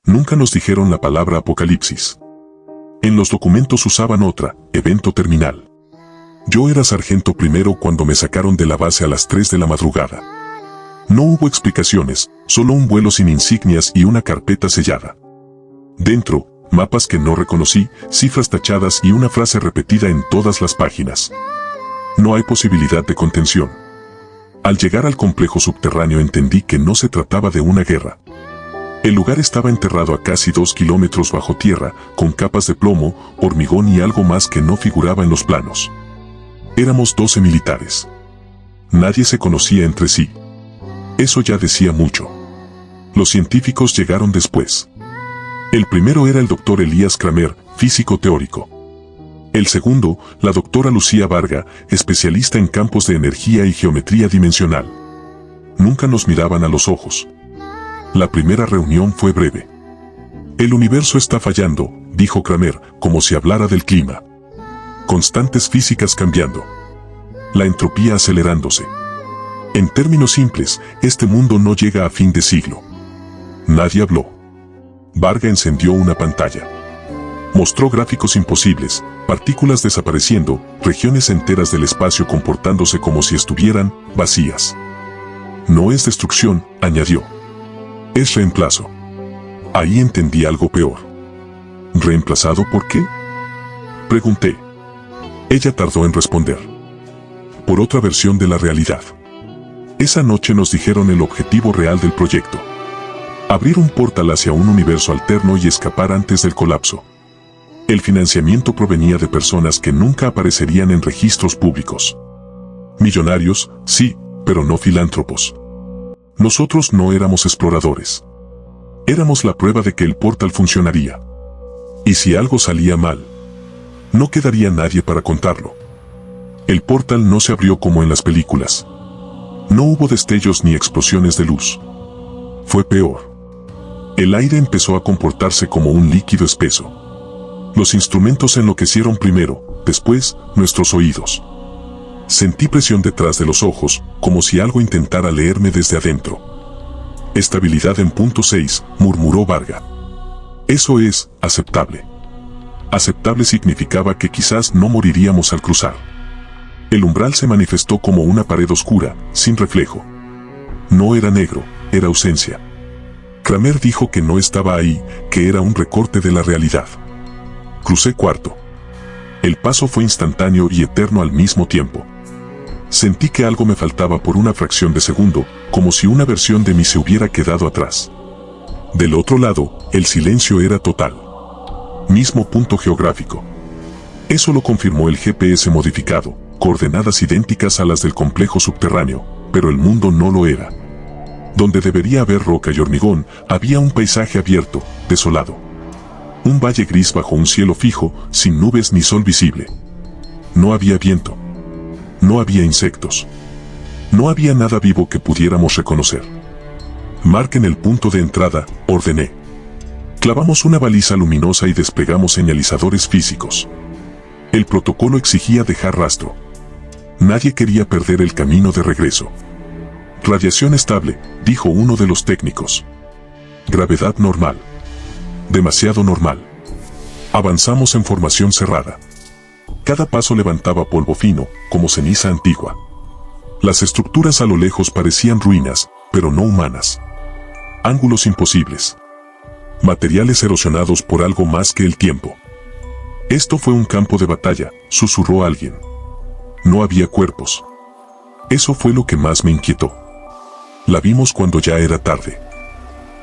Nunca nos dijeron la palabra apocalipsis. En los documentos usaban otra, evento terminal. Yo era sargento primero cuando me sacaron de la base a las 3 de la madrugada. No hubo explicaciones, solo un vuelo sin insignias y una carpeta sellada. Dentro, mapas que no reconocí, cifras tachadas y una frase repetida en todas las páginas. No hay posibilidad de contención. Al llegar al complejo subterráneo entendí que no se trataba de una guerra. El lugar estaba enterrado a casi 2 kilómetros bajo tierra, con capas de plomo, hormigón y algo más que no figuraba en los planos. Éramos 12 militares. Nadie se conocía entre sí. Eso ya decía mucho. Los científicos llegaron después. El primero era el doctor Elías Kramer, físico teórico. El segundo, la doctora Lucía Varga, especialista en campos de energía y geometría dimensional. Nunca nos miraban a los ojos. La primera reunión fue breve. El universo está fallando, dijo Kramer, como si hablara del clima. Constantes físicas cambiando. La entropía acelerándose. En términos simples, este mundo no llega a fin de siglo. Nadie habló. Varga encendió una pantalla. Mostró gráficos imposibles, partículas desapareciendo, regiones enteras del espacio comportándose como si estuvieran vacías. No es destrucción, añadió. Es reemplazo. Ahí entendí algo peor. ¿Reemplazado por qué? Pregunté. Ella tardó en responder. Por otra versión de la realidad. Esa noche nos dijeron el objetivo real del proyecto. Abrir un portal hacia un universo alterno y escapar antes del colapso. El financiamiento provenía de personas que nunca aparecerían en registros públicos. Millonarios, sí, pero no filántropos. Nosotros no éramos exploradores. Éramos la prueba de que el portal funcionaría. Y si algo salía mal, no quedaría nadie para contarlo. El portal no se abrió como en las películas. No hubo destellos ni explosiones de luz. Fue peor. El aire empezó a comportarse como un líquido espeso. Los instrumentos enloquecieron primero, después, nuestros oídos. Sentí presión detrás de los ojos, como si algo intentara leerme desde adentro. Estabilidad en punto 6, murmuró Varga. Eso es aceptable. Aceptable significaba que quizás no moriríamos al cruzar. El umbral se manifestó como una pared oscura, sin reflejo. No era negro, era ausencia. Kramer dijo que no estaba ahí, que era un recorte de la realidad. Crucé cuarto. El paso fue instantáneo y eterno al mismo tiempo. Sentí que algo me faltaba por una fracción de segundo, como si una versión de mí se hubiera quedado atrás. Del otro lado, el silencio era total. Mismo punto geográfico. Eso lo confirmó el GPS modificado, coordenadas idénticas a las del complejo subterráneo, pero el mundo no lo era. Donde debería haber roca y hormigón, había un paisaje abierto, desolado. Un valle gris bajo un cielo fijo, sin nubes ni sol visible. No había viento. No había insectos. No había nada vivo que pudiéramos reconocer. Marquen el punto de entrada, ordené. Clavamos una baliza luminosa y desplegamos señalizadores físicos. El protocolo exigía dejar rastro. Nadie quería perder el camino de regreso. Radiación estable, dijo uno de los técnicos. Gravedad normal. Demasiado normal. Avanzamos en formación cerrada. Cada paso levantaba polvo fino, como ceniza antigua. Las estructuras a lo lejos parecían ruinas, pero no humanas. Ángulos imposibles. Materiales erosionados por algo más que el tiempo. Esto fue un campo de batalla, susurró alguien. No había cuerpos. Eso fue lo que más me inquietó. La vimos cuando ya era tarde.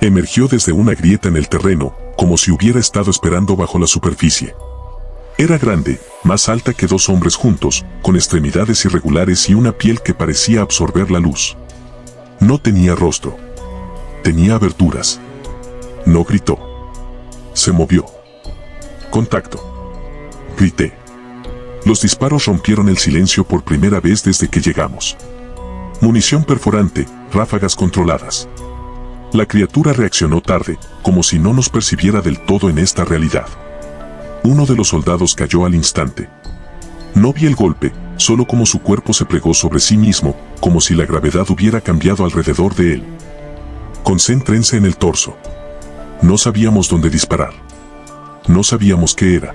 Emergió desde una grieta en el terreno, como si hubiera estado esperando bajo la superficie. Era grande, más alta que 2 hombres juntos, con extremidades irregulares y una piel que parecía absorber la luz. No tenía rostro. Tenía aberturas. No gritó. Se movió. Contacto. Grité. Los disparos rompieron el silencio por primera vez desde que llegamos. Munición perforante, ráfagas controladas. La criatura reaccionó tarde, como si no nos percibiera del todo en esta realidad. Uno de los soldados cayó al instante. No vi el golpe, solo como su cuerpo se plegó sobre sí mismo, como si la gravedad hubiera cambiado alrededor de él. Concéntrense en el torso. No sabíamos dónde disparar. No sabíamos qué era.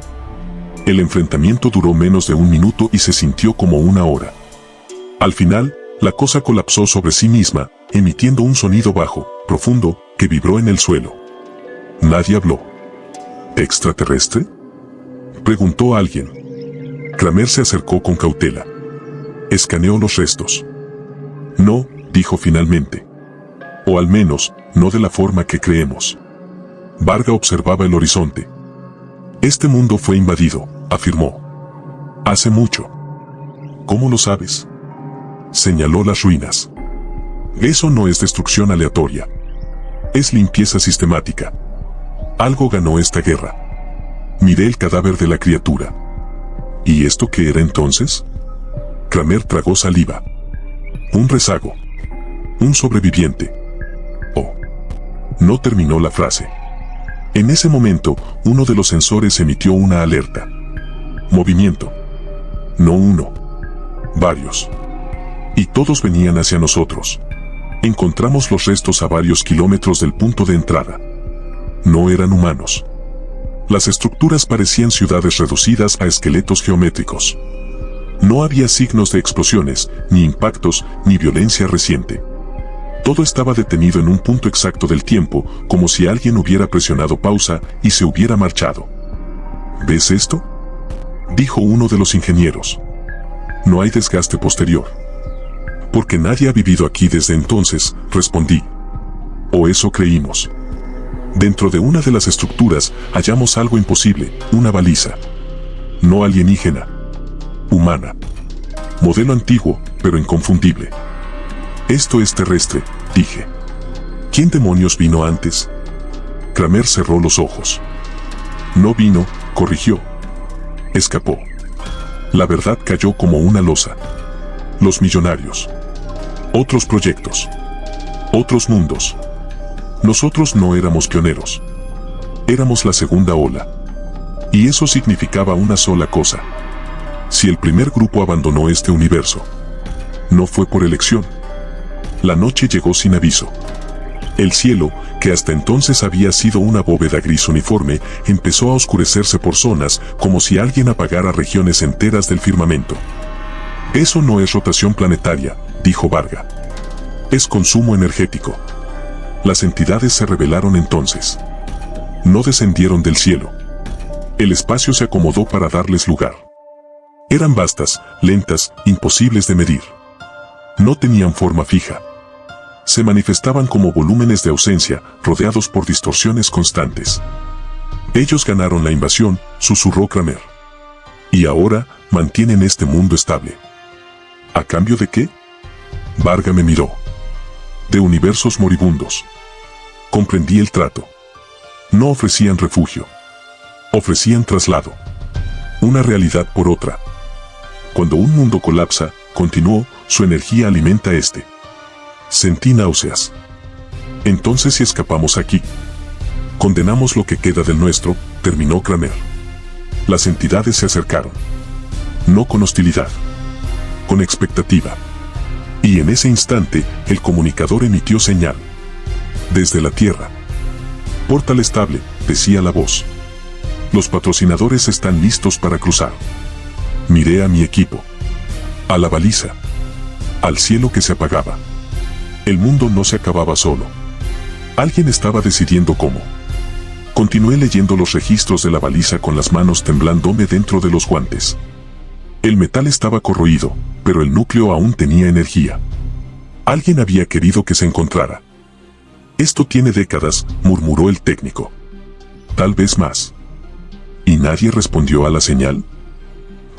El enfrentamiento duró menos de 1 minuto y se sintió como 1 hora. Al final, la cosa colapsó sobre sí misma, emitiendo un sonido bajo, profundo, que vibró en el suelo. Nadie habló. ¿Extraterrestre?, preguntó alguien. Kramer se acercó con cautela. Escaneó los restos. No, dijo finalmente. O al menos, no de la forma que creemos. Varga observaba el horizonte. Este mundo fue invadido, afirmó. Hace mucho. ¿Cómo lo sabes? Señaló las ruinas. Eso no es destrucción aleatoria. Es limpieza sistemática. Algo ganó esta guerra. Miré el cadáver de la criatura. ¿Y esto qué era entonces? Kramer tragó saliva. Un rezago. Un sobreviviente. Oh. No terminó la frase. En ese momento, uno de los sensores emitió una alerta. Movimiento. No uno. Varios. Y todos venían hacia nosotros. Encontramos los restos a varios kilómetros del punto de entrada. No eran humanos. Las estructuras parecían ciudades reducidas a esqueletos geométricos. No había signos de explosiones, ni impactos, ni violencia reciente. Todo estaba detenido en un punto exacto del tiempo, como si alguien hubiera presionado pausa y se hubiera marchado. ¿Ves esto?, dijo uno de los ingenieros. No hay desgaste posterior. Porque nadie ha vivido aquí desde entonces, respondí. O eso creímos. Dentro de una de las estructuras hallamos algo imposible, una baliza. No alienígena. Humana. Modelo antiguo, pero inconfundible. Esto es terrestre, dije. ¿Quién demonios vino antes? Kramer cerró los ojos. No vino, corrigió. Escapó. La verdad cayó como una losa. Los millonarios. Otros proyectos. Otros mundos. Nosotros no éramos pioneros. Éramos la segunda ola. Y eso significaba una sola cosa. Si el primer grupo abandonó este universo, no fue por elección. La noche llegó sin aviso. El cielo, que hasta entonces había sido una bóveda gris uniforme, empezó a oscurecerse por zonas, como si alguien apagara regiones enteras del firmamento. Eso no es rotación planetaria, dijo Varga. Es consumo energético. Las entidades se rebelaron entonces. No descendieron del cielo. El espacio se acomodó para darles lugar. Eran vastas, lentas, imposibles de medir. No tenían forma fija. Se manifestaban como volúmenes de ausencia, rodeados por distorsiones constantes. Ellos ganaron la invasión, susurró Kramer. Y ahora, mantienen este mundo estable. ¿A cambio de qué? Varga me miró. De universos moribundos. Comprendí el trato. No ofrecían refugio. Ofrecían traslado. Una realidad por otra. Cuando un mundo colapsa, continuó, su energía alimenta este. Sentí náuseas. Entonces si escapamos aquí, condenamos lo que queda del nuestro, terminó Kramer. Las entidades se acercaron. No con hostilidad. Con expectativa. Y en ese instante, el comunicador emitió señal. Desde la Tierra. Portal estable, decía la voz. Los patrocinadores están listos para cruzar. Miré a mi equipo. A la baliza. Al cielo que se apagaba. El mundo no se acababa solo. Alguien estaba decidiendo cómo. Continué leyendo los registros de la baliza con las manos temblándome dentro de los guantes. El metal estaba corroído, pero el núcleo aún tenía energía. Alguien había querido que se encontrara. Esto tiene décadas, murmuró el técnico. Tal vez más. ¿Y nadie respondió a la señal?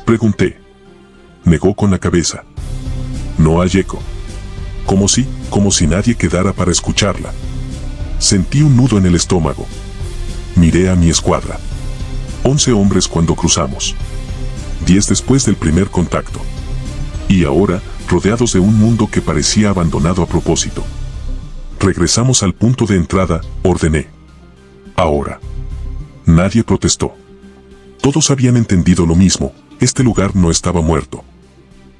Pregunté. Negó con la cabeza. No hay eco. Como si nadie quedara para escucharla. Sentí un nudo en el estómago. Miré a mi escuadra. 11 hombres cuando cruzamos. 10 después del primer contacto. Y ahora, rodeados de un mundo que parecía abandonado a propósito. Regresamos al punto de entrada, ordené. Ahora. Nadie protestó. Todos habían entendido lo mismo, este lugar no estaba muerto.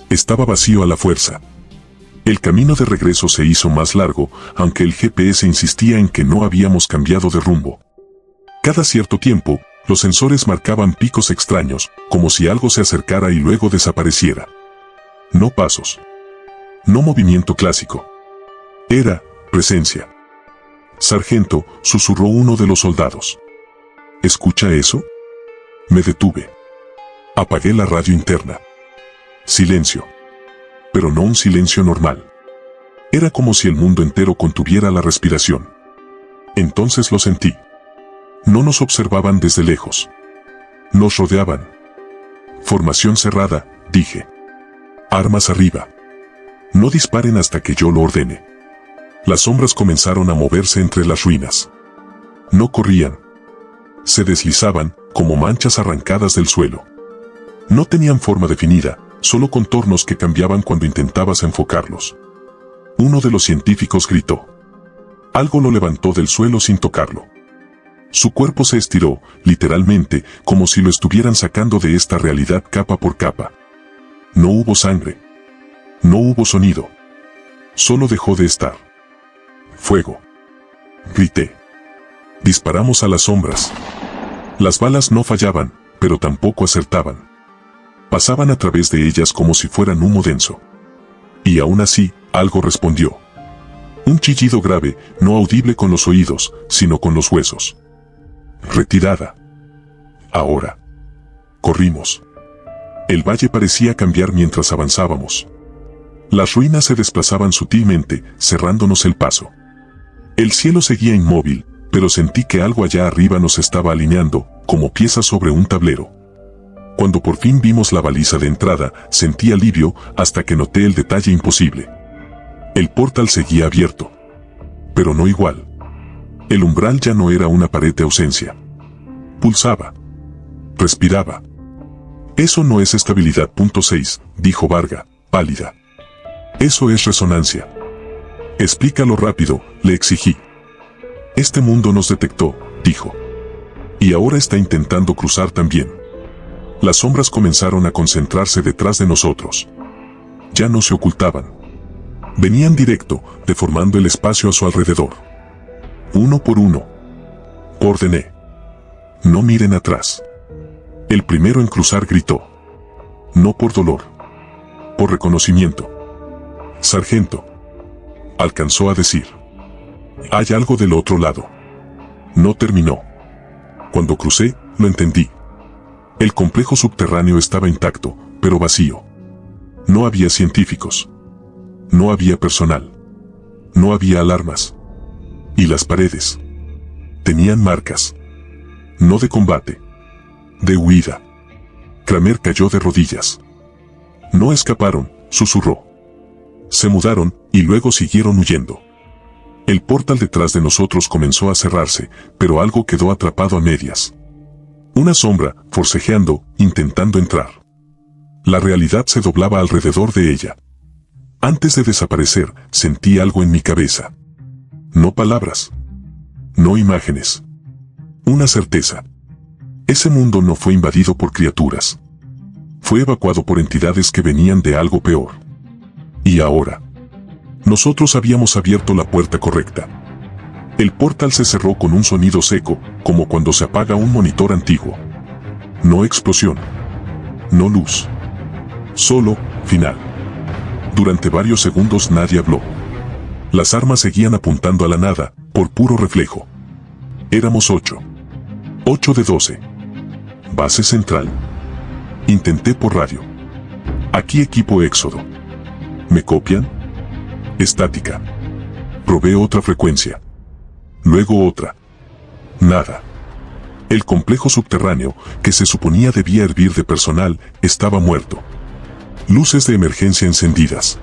Estaba vacío a la fuerza. El camino de regreso se hizo más largo, aunque el GPS insistía en que no habíamos cambiado de rumbo. Cada cierto tiempo, los sensores marcaban picos extraños, como si algo se acercara y luego desapareciera. No pasos. No movimiento clásico. Era presencia. Sargento, susurró uno de los soldados. ¿Escucha eso? Me detuve. Apagué la radio interna. Silencio. Pero no un silencio normal. Era como si el mundo entero contuviera la respiración. Entonces lo sentí. No nos observaban desde lejos. Nos rodeaban. Formación cerrada, dije. Armas arriba. No disparen hasta que yo lo ordene. Las sombras comenzaron a moverse entre las ruinas. No corrían. Se deslizaban, como manchas arrancadas del suelo. No tenían forma definida, solo contornos que cambiaban cuando intentabas enfocarlos. Uno de los científicos gritó. Algo lo levantó del suelo sin tocarlo. Su cuerpo se estiró, literalmente, como si lo estuvieran sacando de esta realidad capa por capa. No hubo sangre. No hubo sonido. Solo dejó de estar. Fuego. Grité. Disparamos a las sombras. Las balas no fallaban, pero tampoco acertaban. Pasaban a través de ellas como si fueran humo denso. Y aún así, algo respondió. Un chillido grave, no audible con los oídos, sino con los huesos. Retirada. Ahora. Corrimos. El valle parecía cambiar mientras avanzábamos. Las ruinas se desplazaban sutilmente, cerrándonos el paso. El cielo seguía inmóvil, pero sentí que algo allá arriba nos estaba alineando, como piezas sobre un tablero. Cuando por fin vimos la baliza de entrada, sentí alivio hasta que noté el detalle imposible. El portal seguía abierto. Pero no igual. El umbral ya no era una pared de ausencia. Pulsaba. Respiraba. Eso no es estabilidad. 6, dijo Varga, pálida. Eso es resonancia. Explícalo rápido, le exigí. Este mundo nos detectó, dijo. Y ahora está intentando cruzar también. Las sombras comenzaron a concentrarse detrás de nosotros. Ya no se ocultaban. Venían directo, deformando el espacio a su alrededor. Uno por uno. Ordené. No miren atrás. El primero en cruzar gritó. No por dolor. Por reconocimiento. Sargento. Alcanzó a decir. Hay algo del otro lado. No terminó. Cuando crucé, lo entendí. El complejo subterráneo estaba intacto, pero vacío. No había científicos. No había personal. No había alarmas. Y las paredes. Tenían marcas. No de combate. De huida. Kramer cayó de rodillas. No escaparon, susurró. Se mudaron, y luego siguieron huyendo. El portal detrás de nosotros comenzó a cerrarse, pero algo quedó atrapado a medias. Una sombra, forcejeando, intentando entrar. La realidad se doblaba alrededor de ella. Antes de desaparecer, sentí algo en mi cabeza. No palabras. No imágenes. Una certeza. Ese mundo no fue invadido por criaturas. Fue evacuado por entidades que venían de algo peor. Y ahora, nosotros habíamos abierto la puerta correcta. El portal se cerró con un sonido seco, como cuando se apaga un monitor antiguo. No explosión. No luz. Solo, final. Durante varios segundos nadie habló. Las armas seguían apuntando a la nada, por puro reflejo. Éramos 8. 8 de 12. Base central. Intenté por radio. Aquí equipo Éxodo. ¿Me copian? Estática. Probé otra frecuencia. Luego otra. Nada. El complejo subterráneo, que se suponía debía hervir de personal, estaba muerto. Luces de emergencia encendidas.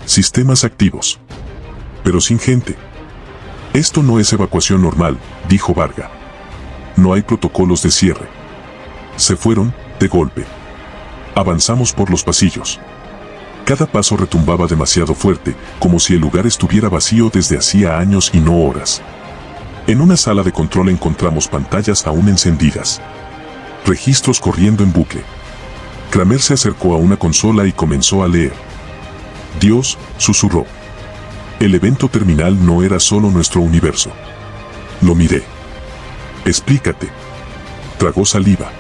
Sistemas activos. Pero sin gente. Esto no es evacuación normal, dijo Varga. No hay protocolos de cierre. Se fueron, de golpe. Avanzamos por los pasillos. Cada paso retumbaba demasiado fuerte, como si el lugar estuviera vacío desde hacía años y no horas. En una sala de control encontramos pantallas aún encendidas. Registros corriendo en bucle. Kramer se acercó a una consola y comenzó a leer. Dios, susurró. El evento terminal no era solo nuestro universo. Lo miré. Explícate. Tragó saliva.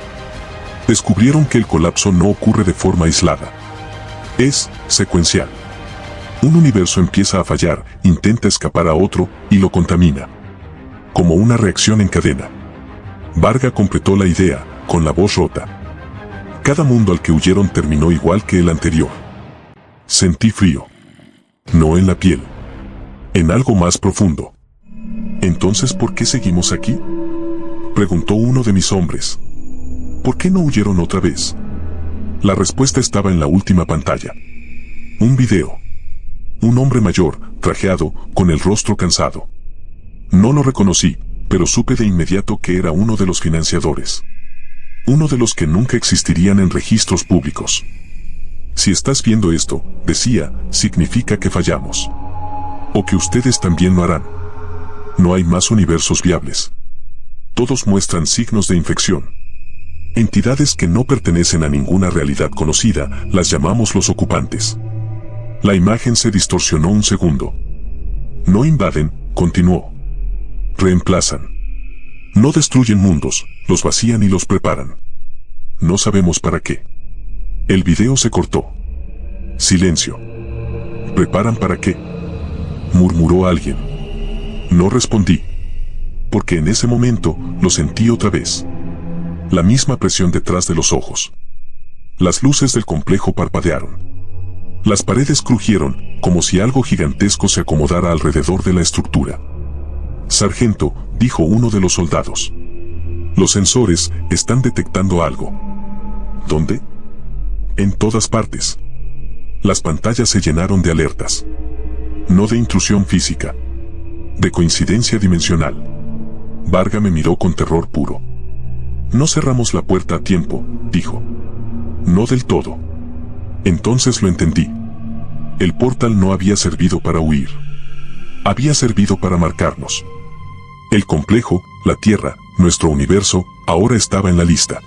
Descubrieron que el colapso no ocurre de forma aislada. Es secuencial. Un universo empieza a fallar, intenta escapar a otro y lo contamina. Como una reacción en cadena. Varga completó la idea, con la voz rota. Cada mundo al que huyeron terminó igual que el anterior. Sentí frío. No en la piel. En algo más profundo. ¿Entonces por qué seguimos aquí?, preguntó uno de mis hombres. ¿Por qué no huyeron otra vez? La respuesta estaba en la última pantalla. Un video. Un hombre mayor, trajeado, con el rostro cansado. No lo reconocí, pero supe de inmediato que era uno de los financiadores. Uno de los que nunca existirían en registros públicos. Si estás viendo esto, decía, significa que fallamos. O que ustedes también lo harán. No hay más universos viables. Todos muestran signos de infección. Entidades que no pertenecen a ninguna realidad conocida, las llamamos los ocupantes. La imagen se distorsionó un segundo. No invaden, continuó. Reemplazan. No destruyen mundos, los vacían y los preparan. No sabemos para qué. El video se cortó. Silencio. ¿Preparan para qué?, murmuró alguien. No respondí. Porque en ese momento, lo sentí otra vez. La misma presión detrás de los ojos. Las luces del complejo parpadearon. Las paredes crujieron, como si algo gigantesco se acomodara alrededor de la estructura. Sargento, dijo uno de los soldados. Los sensores están detectando algo. ¿Dónde? En todas partes. Las pantallas se llenaron de alertas. No de intrusión física. De coincidencia dimensional. Varga me miró con terror puro. No cerramos la puerta a tiempo, dijo. No del todo. Entonces lo entendí. El portal no había servido para huir. Había servido para marcarnos. El complejo, la Tierra, nuestro universo, ahora estaba en la lista.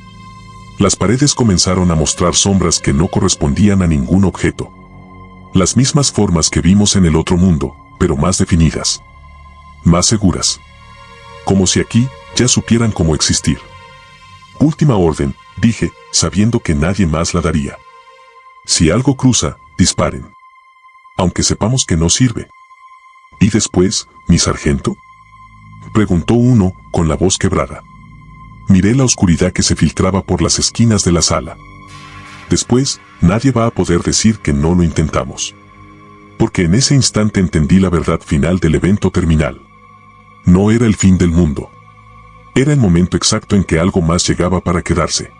Las paredes comenzaron a mostrar sombras que no correspondían a ningún objeto. Las mismas formas que vimos en el otro mundo, pero más definidas. Más seguras. Como si aquí ya supieran cómo existir. Última orden, dije, sabiendo que nadie más la daría. Si algo cruza, disparen. Aunque sepamos que no sirve. ¿Y después, mi sargento?, preguntó uno, con la voz quebrada. Miré la oscuridad que se filtraba por las esquinas de la sala. Después, nadie va a poder decir que no lo intentamos. Porque en ese instante entendí la verdad final del evento terminal. No era el fin del mundo. Era el momento exacto en que algo más llegaba para quedarse.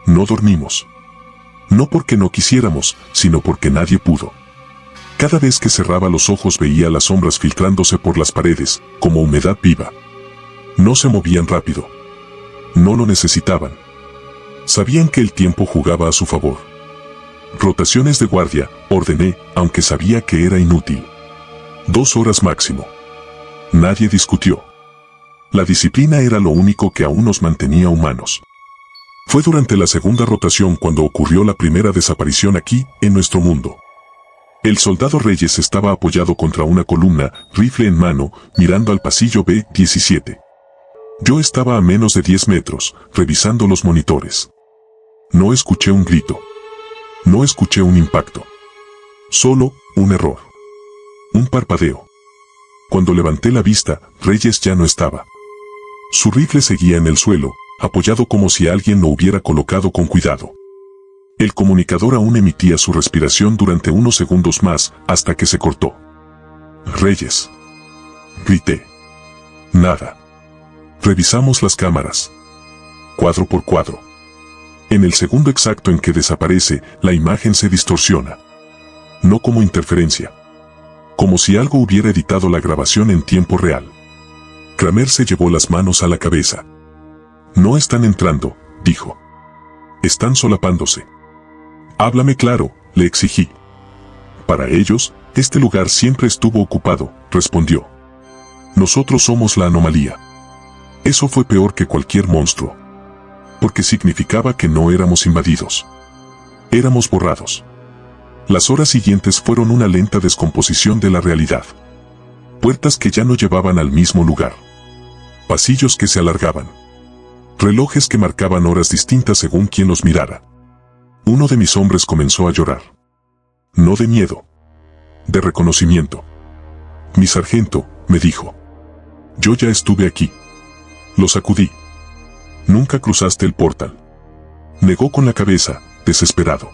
No dormimos. No porque no quisiéramos, sino porque nadie pudo. Cada vez que cerraba los ojos veía las sombras filtrándose por las paredes, como humedad viva. No se movían rápido. No lo necesitaban. Sabían que el tiempo jugaba a su favor. Rotaciones de guardia, ordené, aunque sabía que era inútil. 2 horas máximo. Nadie discutió. La disciplina era lo único que aún nos mantenía humanos. Fue durante la segunda rotación cuando ocurrió la primera desaparición aquí, en nuestro mundo. El soldado Reyes estaba apoyado contra una columna, rifle en mano, mirando al pasillo B-17. Yo estaba a menos de 10 metros, revisando los monitores. No escuché un grito. No escuché un impacto. Solo, un error. Un parpadeo. Cuando levanté la vista, Reyes ya no estaba. Su rifle seguía en el suelo, apoyado como si alguien lo hubiera colocado con cuidado. El comunicador aún emitía su respiración durante unos segundos más, hasta que se cortó. Reyes. Grité. Nada. Revisamos las cámaras. Cuadro por cuadro. En el segundo exacto en que desaparece, la imagen se distorsiona. No como interferencia. Como si algo hubiera editado la grabación en tiempo real. Kramer se llevó las manos a la cabeza. No están entrando, dijo. Están solapándose. Háblame claro, le exigí. Para ellos, este lugar siempre estuvo ocupado, respondió. Nosotros somos la anomalía. Eso fue peor que cualquier monstruo. Porque significaba que no éramos invadidos. Éramos borrados. Las horas siguientes fueron una lenta descomposición de la realidad. Puertas que ya no llevaban al mismo lugar. Pasillos que se alargaban. Relojes que marcaban horas distintas según quien los mirara. Uno de mis hombres comenzó a llorar. No de miedo. De reconocimiento. Mi sargento, me dijo. Yo ya estuve aquí. Lo sacudí. Nunca cruzaste el portal. Negó con la cabeza, desesperado.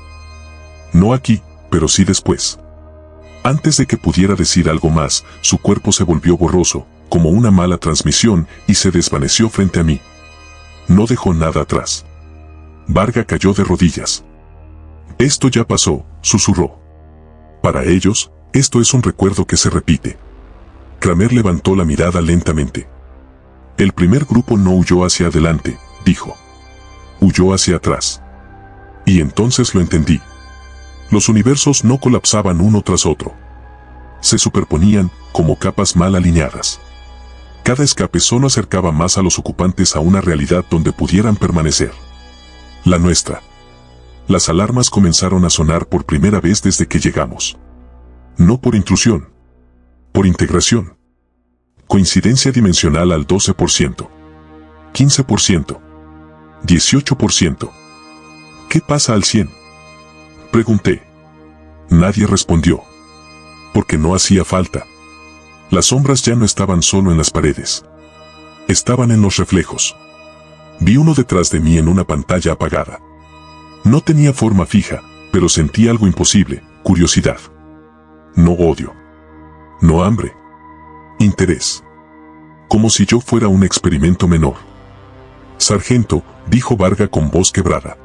No aquí, pero sí después. Antes de que pudiera decir algo más, su cuerpo se volvió borroso, como una mala transmisión, y se desvaneció frente a mí. No dejó nada atrás. Varga cayó de rodillas. Esto ya pasó, susurró. Para ellos, esto es un recuerdo que se repite. Kramer levantó la mirada lentamente. El primer grupo no huyó hacia adelante, dijo. Huyó hacia atrás. Y entonces lo entendí. Los universos no colapsaban uno tras otro. Se superponían, como capas mal alineadas. Cada escape solo acercaba más a los ocupantes a una realidad donde pudieran permanecer. La nuestra. Las alarmas comenzaron a sonar por primera vez desde que llegamos. No por intrusión. Por integración. Coincidencia dimensional al 12%. 15%. 18%. ¿Qué pasa al 100%? Pregunté. Nadie respondió. Porque no hacía falta. Las sombras ya no estaban solo en las paredes. Estaban en los reflejos. Vi uno detrás de mí en una pantalla apagada. No tenía forma fija, pero sentí algo imposible, curiosidad. No odio. No hambre. Interés. Como si yo fuera un experimento menor. Sargento, dijo Varga con voz quebrada.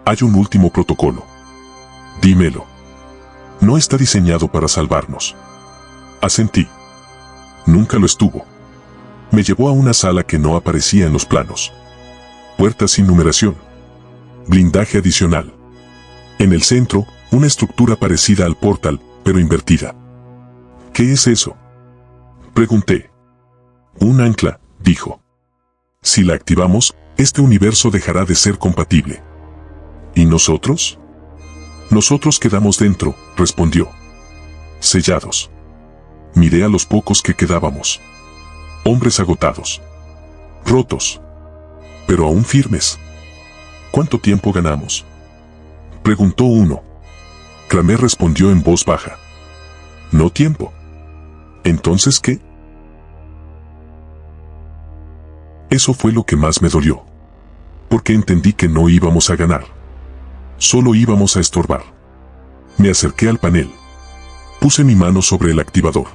Hay un último protocolo. Dímelo. No está diseñado para salvarnos. Asentí. Nunca lo estuvo. Me llevó a una sala que no aparecía en los planos. Puertas sin numeración. Blindaje adicional. En el centro, una estructura parecida al portal, pero invertida. ¿Qué es eso? Pregunté. Un ancla, dijo. Si la activamos, este universo dejará de ser compatible. ¿Y nosotros? Nosotros quedamos dentro, respondió. Sellados. Miré a los pocos que quedábamos. Hombres agotados. Rotos. Pero aún firmes. ¿Cuánto tiempo ganamos? Preguntó uno. Kramer respondió en voz baja. No tiempo. ¿Entonces qué? Eso fue lo que más me dolió. Porque entendí que no íbamos a ganar. Solo íbamos a estorbar. Me acerqué al panel. Puse mi mano sobre el activador.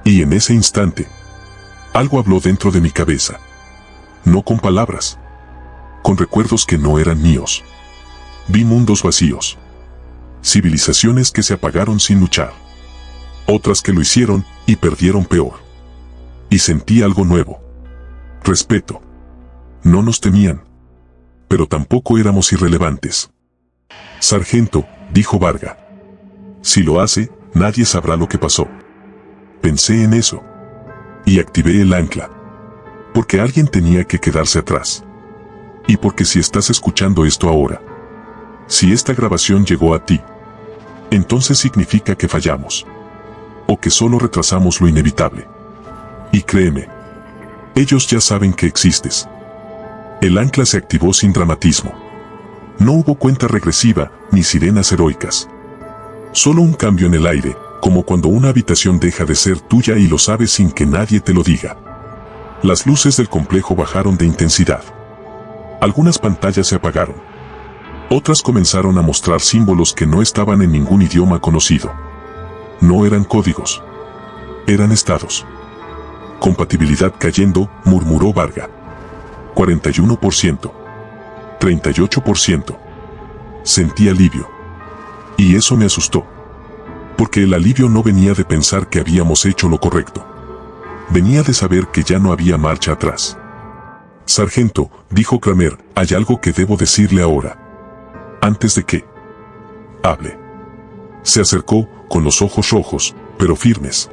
Y en ese instante, algo habló dentro de mi cabeza. No con palabras. Con recuerdos que no eran míos. Vi mundos vacíos. Civilizaciones que se apagaron sin luchar. Otras que lo hicieron y perdieron peor. Y sentí algo nuevo. Respeto. No nos temían. Pero tampoco éramos irrelevantes. Sargento, dijo Varga. Si lo hace, nadie sabrá lo que pasó. Pensé en eso. Y activé el ancla. Porque alguien tenía que quedarse atrás. Y porque si estás escuchando esto ahora, si esta grabación llegó a ti, entonces significa que fallamos. O que solo retrasamos lo inevitable. Y créeme, ellos ya saben que existes. El ancla se activó sin dramatismo. No hubo cuenta regresiva, ni sirenas heroicas. Solo un cambio en el aire, como cuando una habitación deja de ser tuya y lo sabes sin que nadie te lo diga. Las luces del complejo bajaron de intensidad. Algunas pantallas se apagaron. Otras comenzaron a mostrar símbolos que no estaban en ningún idioma conocido. No eran códigos. Eran estados. Compatibilidad cayendo, murmuró Varga. 41%. 38%. Sentí alivio. Y eso me asustó. Porque el alivio no venía de pensar que habíamos hecho lo correcto. Venía de saber que ya no había marcha atrás. Sargento, dijo Kramer, hay algo que debo decirle ahora. Antes de que hable. Se acercó, con los ojos rojos, pero firmes.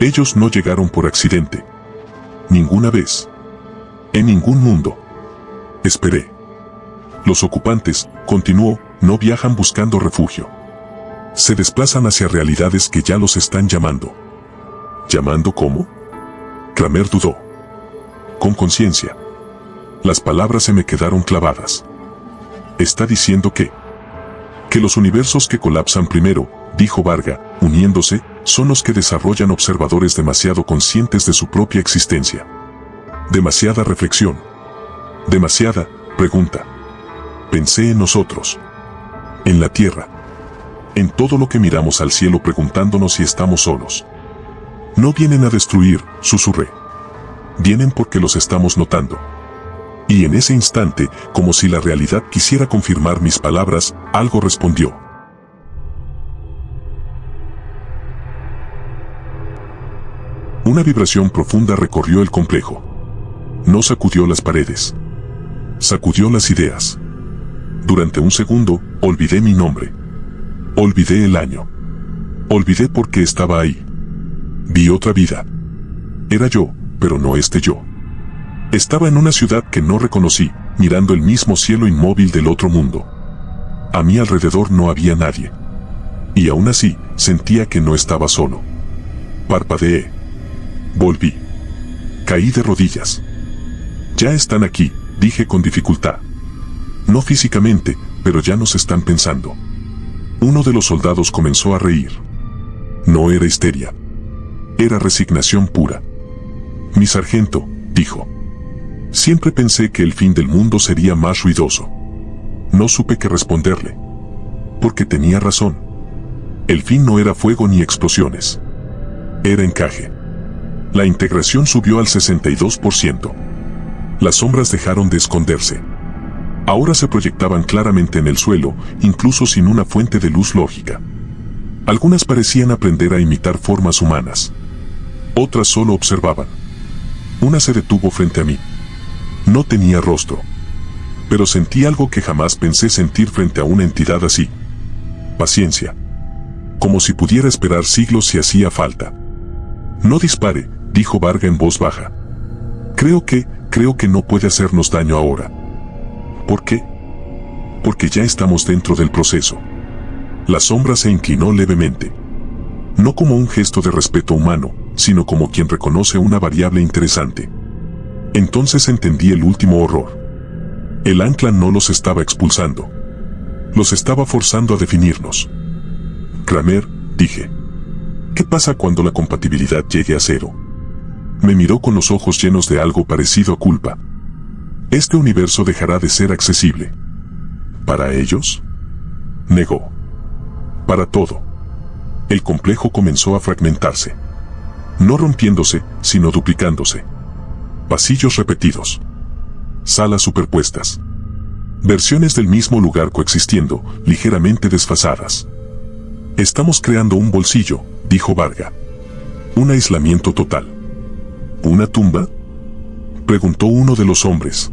Ellos no llegaron por accidente. Ninguna vez. En ningún mundo. Esperé. Los ocupantes, continuó, no viajan buscando refugio. Se desplazan hacia realidades que ya los están llamando. ¿Llamando cómo? Kramer dudó. Con conciencia. Las palabras se me quedaron clavadas. Está diciendo que los universos que colapsan primero, dijo Varga, uniéndose, son los que desarrollan observadores demasiado conscientes de su propia existencia. Demasiada reflexión. Demasiada pregunta. Pensé en nosotros. En la Tierra. En todo lo que miramos al cielo preguntándonos si estamos solos. No vienen a destruir, susurré. Vienen porque los estamos notando. Y en ese instante, como si la realidad quisiera confirmar mis palabras, algo respondió. Una vibración profunda recorrió el complejo. No sacudió las paredes. Sacudió las ideas. Durante un segundo, olvidé mi nombre. Olvidé el año. Olvidé por qué estaba ahí. Vi otra vida. Era yo, pero no este yo. Estaba en una ciudad que no reconocí, mirando el mismo cielo inmóvil del otro mundo. A mi alrededor no había nadie. Y aún así, sentía que no estaba solo. Parpadeé. Volví. Caí de rodillas. Ya están aquí, dije con dificultad. No físicamente, pero ya nos están pensando. Uno de los soldados comenzó a reír. No era histeria. Era resignación pura. Mi sargento, dijo. Siempre pensé que el fin del mundo sería más ruidoso. No supe qué responderle. Porque tenía razón. El fin no era fuego ni explosiones. Era encaje. La integración subió al 62%. Las sombras dejaron de esconderse. Ahora se proyectaban claramente en el suelo, incluso sin una fuente de luz lógica. Algunas parecían aprender a imitar formas humanas. Otras solo observaban. Una se detuvo frente a mí. No tenía rostro. Pero sentí algo que jamás pensé sentir frente a una entidad así. Paciencia. Como si pudiera esperar siglos si hacía falta. No dispare, dijo Varga en voz baja. Creo que no puede hacernos daño ahora. ¿Por qué? Porque ya estamos dentro del proceso. La sombra se inclinó levemente. No como un gesto de respeto humano, sino como quien reconoce una variable interesante. Entonces entendí el último horror. El ancla no los estaba expulsando. Los estaba forzando a definirnos. Kramer, dije. ¿Qué pasa cuando la compatibilidad llegue a cero? Me miró con los ojos llenos de algo parecido a culpa. Este universo dejará de ser accesible. ¿Para ellos? Negó. Para todo. El complejo comenzó a fragmentarse. No rompiéndose, sino duplicándose. Pasillos repetidos. Salas superpuestas. Versiones del mismo lugar coexistiendo, ligeramente desfasadas. Estamos creando un bolsillo, dijo Varga. Un aislamiento total. ¿Una tumba? Preguntó uno de los hombres.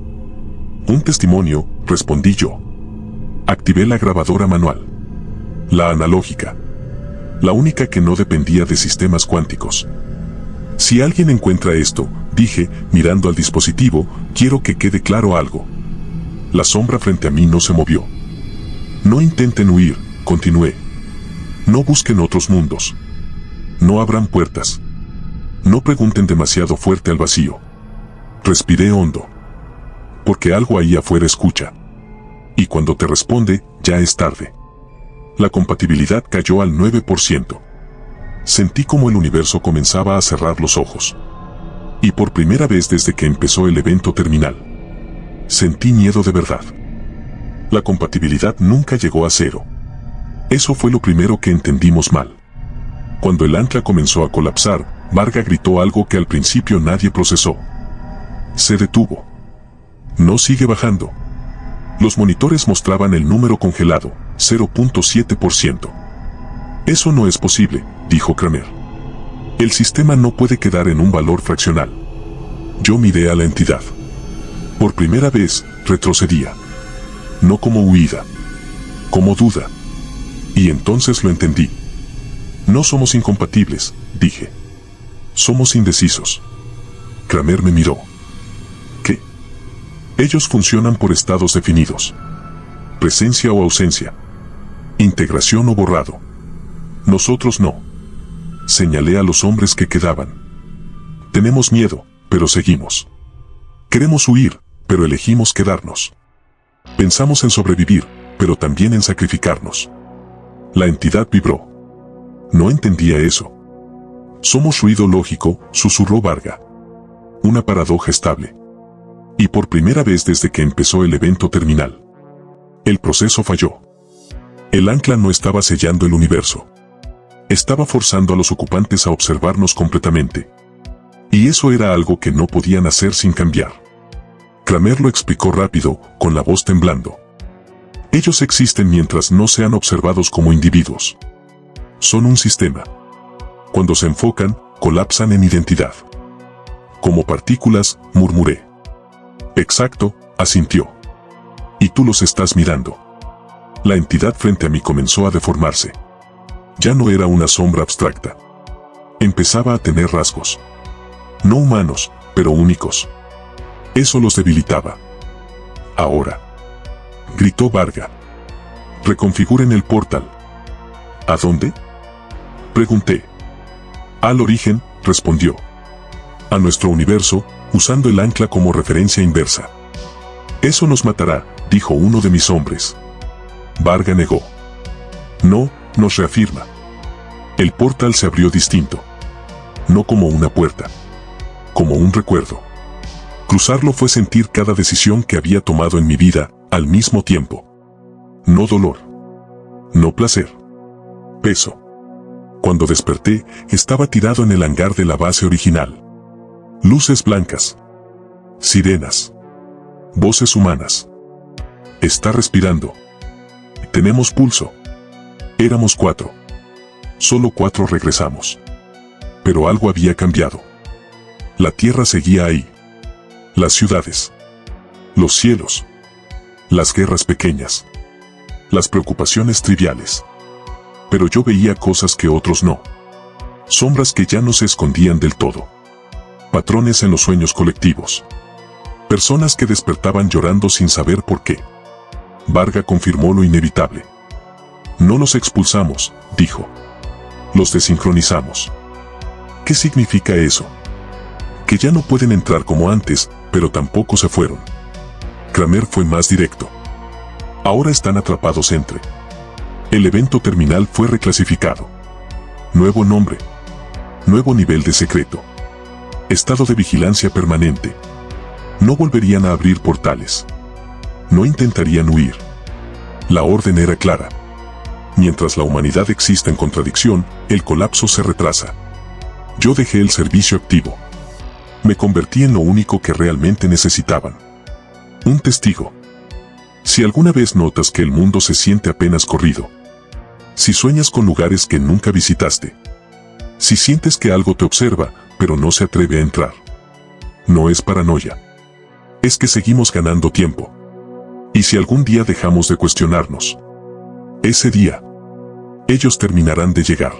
Un testimonio, respondí yo. Activé la grabadora manual. La analógica. La única que no dependía de sistemas cuánticos. Si alguien encuentra esto, dije, mirando al dispositivo, quiero que quede claro algo. La sombra frente a mí no se movió. No intenten huir, continué. No busquen otros mundos. No abran puertas. No pregunten demasiado fuerte al vacío. Respiré hondo. Porque algo ahí afuera escucha. Y cuando te responde, ya es tarde. La compatibilidad cayó al 9%. Sentí como el universo comenzaba a cerrar los ojos. Y por primera vez desde que empezó el evento terminal. Sentí miedo de verdad. La compatibilidad nunca llegó a cero. Eso fue lo primero que entendimos mal. Cuando el ancla comenzó a colapsar, Varga gritó algo que al principio nadie procesó. Se detuvo. No sigue bajando. Los monitores mostraban el número congelado, 0.7%. Eso no es posible, dijo Kramer. El sistema no puede quedar en un valor fraccional. Yo miré a la entidad. Por primera vez, retrocedía. No como huida. Como duda. Y entonces lo entendí. No somos incompatibles, dije. Somos indecisos. Kramer me miró. ¿Qué? Ellos funcionan por estados definidos. Presencia o ausencia. Integración o borrado. Nosotros no. Señalé a los hombres que quedaban. Tenemos miedo, pero seguimos. Queremos huir, pero elegimos quedarnos. Pensamos en sobrevivir, pero también en sacrificarnos. La entidad vibró. No entendía eso. Somos ruido lógico, susurró Varga. Una paradoja estable. Y por primera vez desde que empezó el evento terminal. El proceso falló. El ancla no estaba sellando el universo. Estaba forzando a los ocupantes a observarnos completamente. Y eso era algo que no podían hacer sin cambiar. Kramer lo explicó rápido, con la voz temblando. Ellos existen mientras no sean observados como individuos. Son un sistema. Cuando se enfocan, colapsan en identidad. Como partículas, murmuré. Exacto, asintió. Y tú los estás mirando. La entidad frente a mí comenzó a deformarse. Ya no era una sombra abstracta. Empezaba a tener rasgos. No humanos, pero únicos. Eso los debilitaba. Ahora. Gritó Varga. Reconfiguren el portal. ¿A dónde? Pregunté. Al origen, respondió. A nuestro universo, usando el ancla como referencia inversa. Eso nos matará, dijo uno de mis hombres. Varga negó. No, nos reafirma. El portal se abrió distinto. No como una puerta. Como un recuerdo. Cruzarlo fue sentir cada decisión que había tomado en mi vida, al mismo tiempo. No dolor. No placer. Peso. Cuando desperté, estaba tirado en el hangar de la base original. Luces blancas. Sirenas. Voces humanas. Está respirando. Tenemos pulso. Éramos 4. Solo 4 regresamos. Pero algo había cambiado. La tierra seguía ahí. Las ciudades. Los cielos. Las guerras pequeñas. Las preocupaciones triviales. Pero yo veía cosas que otros no. Sombras que ya no se escondían del todo. Patrones en los sueños colectivos. Personas que despertaban llorando sin saber por qué. Varga confirmó lo inevitable. No los expulsamos, dijo. Los desincronizamos. ¿Qué significa eso? Que ya no pueden entrar como antes, pero tampoco se fueron. Kramer fue más directo. Ahora están atrapados entre. El evento terminal fue reclasificado. Nuevo nombre. Nuevo nivel de secreto. Estado de vigilancia permanente. No volverían a abrir portales. No intentarían huir. La orden era clara. Mientras la humanidad exista en contradicción, el colapso se retrasa. Yo dejé el servicio activo. Me convertí en lo único que realmente necesitaban. Un testigo. Si alguna vez notas que el mundo se siente apenas corrido. Si sueñas con lugares que nunca visitaste. Si sientes que algo te observa, pero no se atreve a entrar. No es paranoia. Es que seguimos ganando tiempo. Y si algún día dejamos de cuestionarnos, ese día, ellos terminarán de llegar.